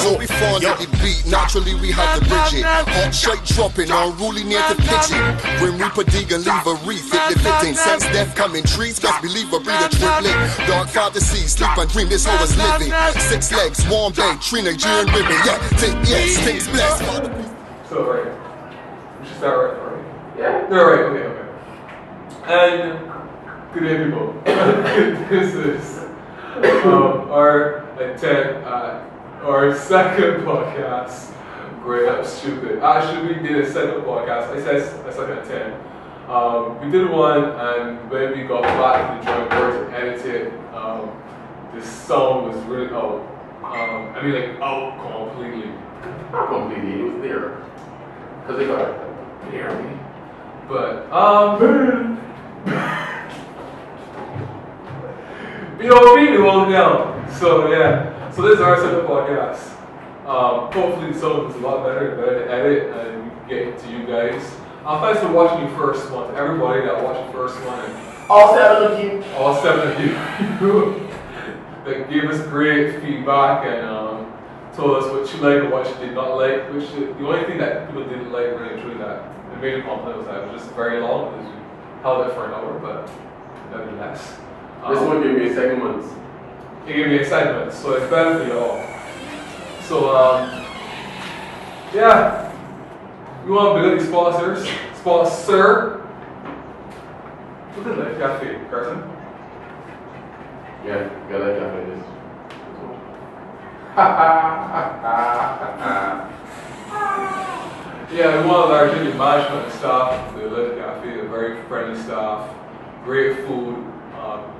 So we fond of the beat, naturally we have to bridge it. Hot straight dropping, unruly near to pitch it. Grim Reaper dig and leave a reef, fit the fitting. Sense death coming, trees, best believe a breed a triplet. Dark fantasy, sleep and dream, this hoe is living. 6 legs, warm bed, tree Nigerian women. Yeah, take, yes, things blessed. So, right. We should start right? Yeah? No, right, okay. And, good day, people. This is our attempt at our second podcast. Great up stupid. Actually, we did a second podcast. I said a second attempt. We did one, and when we got back to the drawing board to edit it, the sound was really out. I mean, like, out completely. Not completely, it was there. Because they got it barely. But, POV won't down. So, yeah. So, this is our second podcast. Hopefully, the sound is a lot better to edit, and we can get it to you guys. Thanks for watching the first one. To everybody that watched the first one. And all 7 of you. All 7 of you that gave us great feedback and told us what you liked and what you did not like. Which the only thing that people didn't like really truly that the major compliment was that it was just very long because we held it for an hour, but nevertheless. This one gave me segments. It gave me excitement, so it's better for you all. So yeah. We want to build these sponsors. Sponsor. What's in the cafe, Carson? Yeah, got that cafe. This. Yeah, we want to large in management and staff. The Live Cafe, a very friendly staff, great food,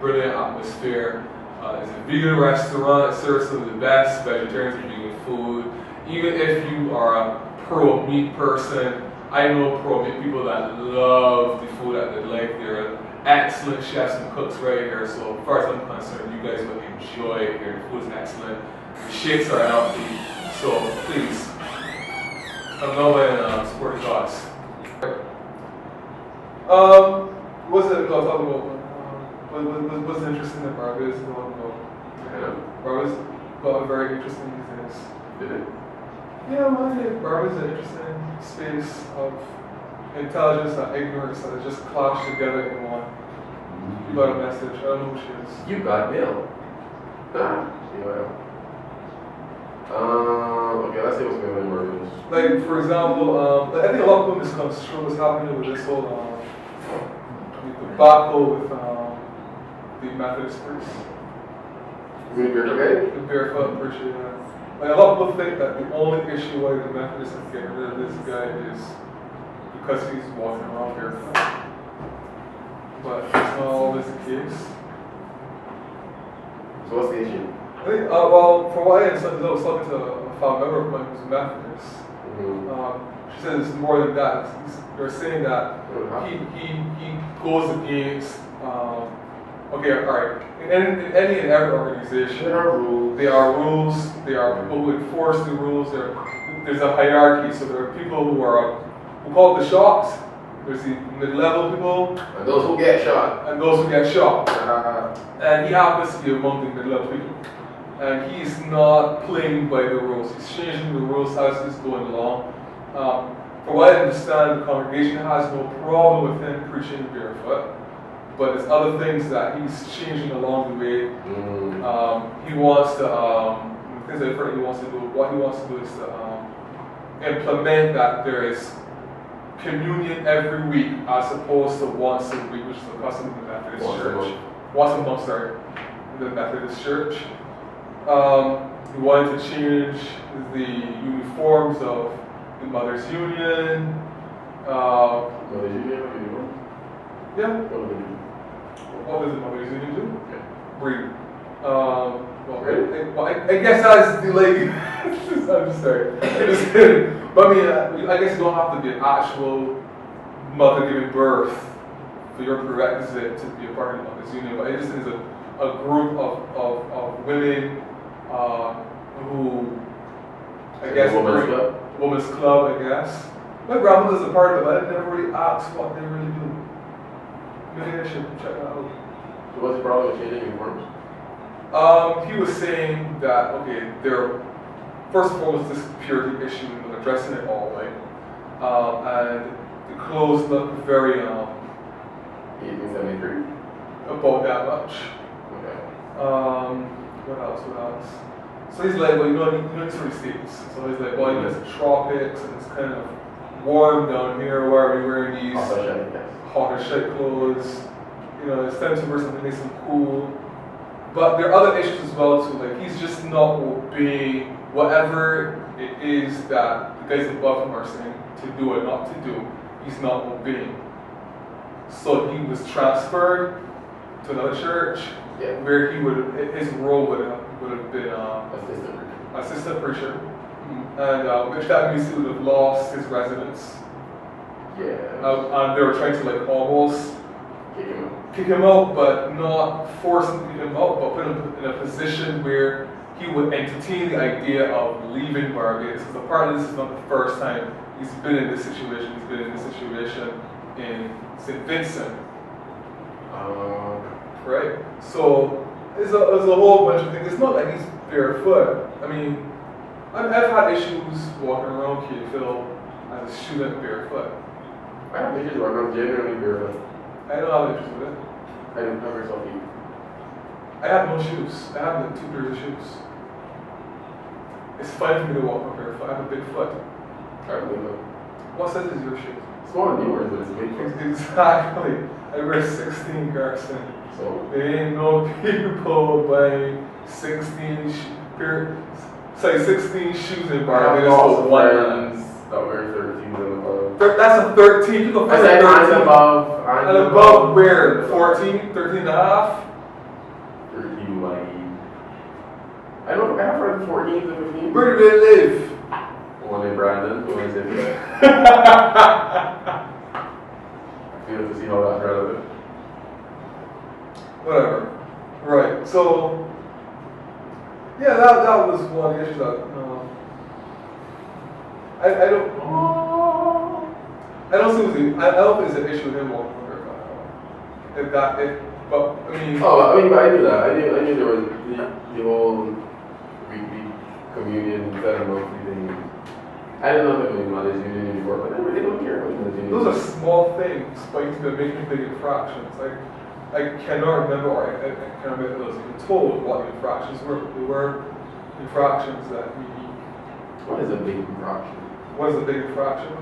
brilliant atmosphere. It's a vegan restaurant. It serves some of the best vegetarian and vegan food. Even if you are a pro meat person, I know pro meat people that love the food that they like. They're excellent chefs and cooks right here. So as far as I'm concerned, you guys will enjoy it here. The food is excellent. The shakes are healthy. So please, come know and support the cause. What's it I'll talk about? What's interesting in Barbados? Barbados got a very interesting these days. Did it? Yeah, well, I think Barbados is an interesting space of intelligence and ignorance that just clash together in one. You got a message. I don't know who she is. You got mail. Yeah. Okay, let's see what's going on in Barbados. Like, for example, I think a lot of people misconstrue what's happening with this whole debacle with the Methodist priest. You mean Barefoot guy? The Barefoot Preacher, yeah. Like, a lot of people think that the only issue why the Methodists are getting rid of this guy is because he's walking around barefoot. But it's not always the case. So what's the issue? I think, well, for what I understand, I was talking to a family member of mine who's a Methodist. She said it's more than that. They're saying that he goes against, okay, alright, in any and every organization, there are rules, there are people who enforce the rules, there's a hierarchy, so there are people who call it the shots, there's the mid-level people, and those who get shot. And he happens to be among the mid-level people. And he's not playing by the rules, he's changing the rules as he's going along. For what I understand, the congregation has no problem with him preaching barefoot. But there's other things that he's changing along the way. He wants to, things that he wants to do, what he wants to do is to implement that there is communion every week as opposed to once a week, which is the custom in the Methodist Church. Once a month, sorry, in the Methodist Church. He wanted to change the uniforms of the Mothers Union. Mothers Union? Yeah. What does the Mothers Union do? Breed. Well, I guess that's the lady. I'm just sorry. Just kidding. But I mean, I guess you don't have to be an actual mother giving birth for your prerequisite to be a part of the Mothers Union. But it just is a group of women who, I guess, women's club, I guess. My grandmother's a part of it, but I never really asked what they really do. Maybe I should check that out. So what's the problem with changing uniforms? He was saying that, okay, first and foremost, this purity issue and addressing it all, right? And the clothes look very 1873. about that much. Okay. What else? So he's like, well, you know, it's three states. So he's like, well, you know, it's the tropics and it's kind of warm down here. Why are we wearing these hot as shit clothes? You know, it's time to wear something nice and cool. But there are other issues as well too. Like he's just not obeying whatever it is that the guys above him are saying to do or not to do. He's not obeying. So he was transferred to another church where his role would have been assistant preacher, and which that means he would have lost his residence. And they were trying to like almost kick him out, but not force him to kick him out, but put him in a position where he would entertain the idea of leaving Barbados. Because apparently this is not the first time he's been in this situation. He's been in this situation in St. Vincent. Right? So there's a whole bunch of things. It's not like he's barefoot. I mean, I've had issues walking around Keithville as a student barefoot. I have issues where I'm genuinely barefoot. I don't have issues with it. I don't have myself feet. I have no shoes. I have like 2 pairs of shoes. It's fine for me to walk barefoot. I have a big foot. I don't know. What size is your shoe? Small and yours, but it's a big foot. Exactly. I wear 16, Garson. So there ain't no people buying 16 shoes in Barbados. Friends that wear 13 and above. That's a 13. You can find I said 13. and above. And above where? 14? 13 and a half? 13 like. I don't know, I have friends 14s and 15s. Where do they live? One in Brandon, one in Sydney. You have to see how that's relevant. Whatever. Right. So, yeah, that was one issue that I don't think it's an issue with him walking on barefoot. But I mean. But I knew that. I knew there was the whole weekly communion ceremony thing. I didn't know that was Mother's Union before, but they don't care about Mother's Union. Those are small things, but he's been making big infractions. Like, I cannot remember, or I can't remember if I was even told what the infractions were. There were infractions that he. What is a big infraction? What is a big infraction?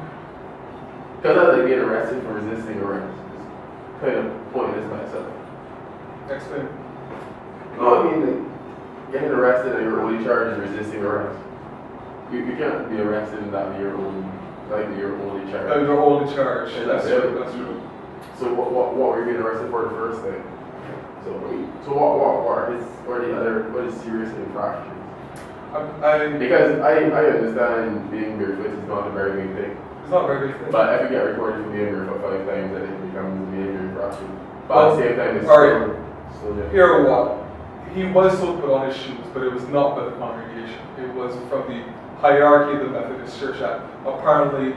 Because I like being arrested for resisting arrest. It's kind of pointless by itself. Explain. No, I mean, like, getting arrested and your only charge is resisting arrest. You can't be arrested and that be your only charge. No, your only charge. That's true. That's true. So what were you getting arrested for the first thing? So what is serious infractions? Because I understand being barefoot is not a very big thing. It's not a very big thing. But if you get recorded for being barefoot 5 times, then it becomes a major infraction. But at the same time, it's still Here what? He was told to put on his shoes, but it was not by the congregation. It was from the hierarchy of the Methodist Church that apparently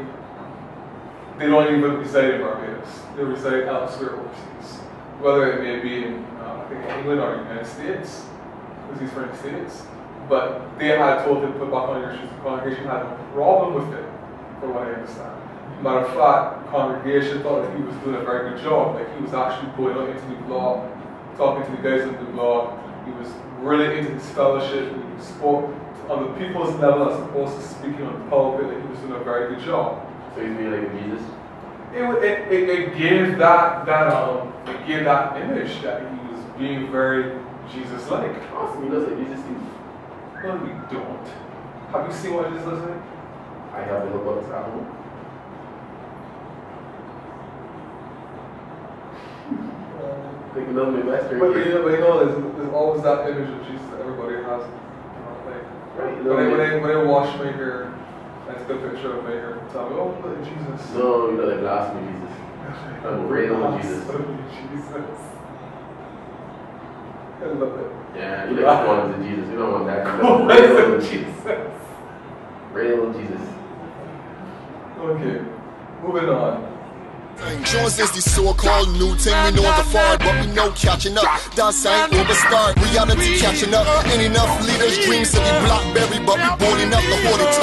they don't even reside in Barbados. They reside elsewhere overseas. Whether it may be in I think England or the United States, because he's from the States. But they had told him to put back on your shoes. The congregation had no problem with it, from what I understand. Matter of fact, the congregation thought that he was doing a very good job. Like he was actually going out into the blog, talking to the guys in the blog. He was really into his fellowship. He spoke on the people's level as opposed to speaking on the pulpit. Like he was doing a very good job. So he's being like Jesus? It gave that image that he was being very Jesus-like. Awesome, he looks like Jesus too. No, we don't. Have you seen what Jesus looks like? I have the books at home. Like a little investor. But you know, there's always that image of Jesus that everybody has. Right. When I wash my hair, I take a picture of my hair and tell me, oh, look at Jesus. No, you know, like blasphemy Jesus. I'm afraid of Jesus. Jesus. I love it. Yeah, you like one of Jesus. You don't want that. Real Jesus. Real Jesus. Okay, moving on. Jones is the so-called new thing, we know the far, but we know catching up. That's ain't overstart, reality catching up. Ain't enough leaders' dreams to be Blackberry, but we bold enough to hold it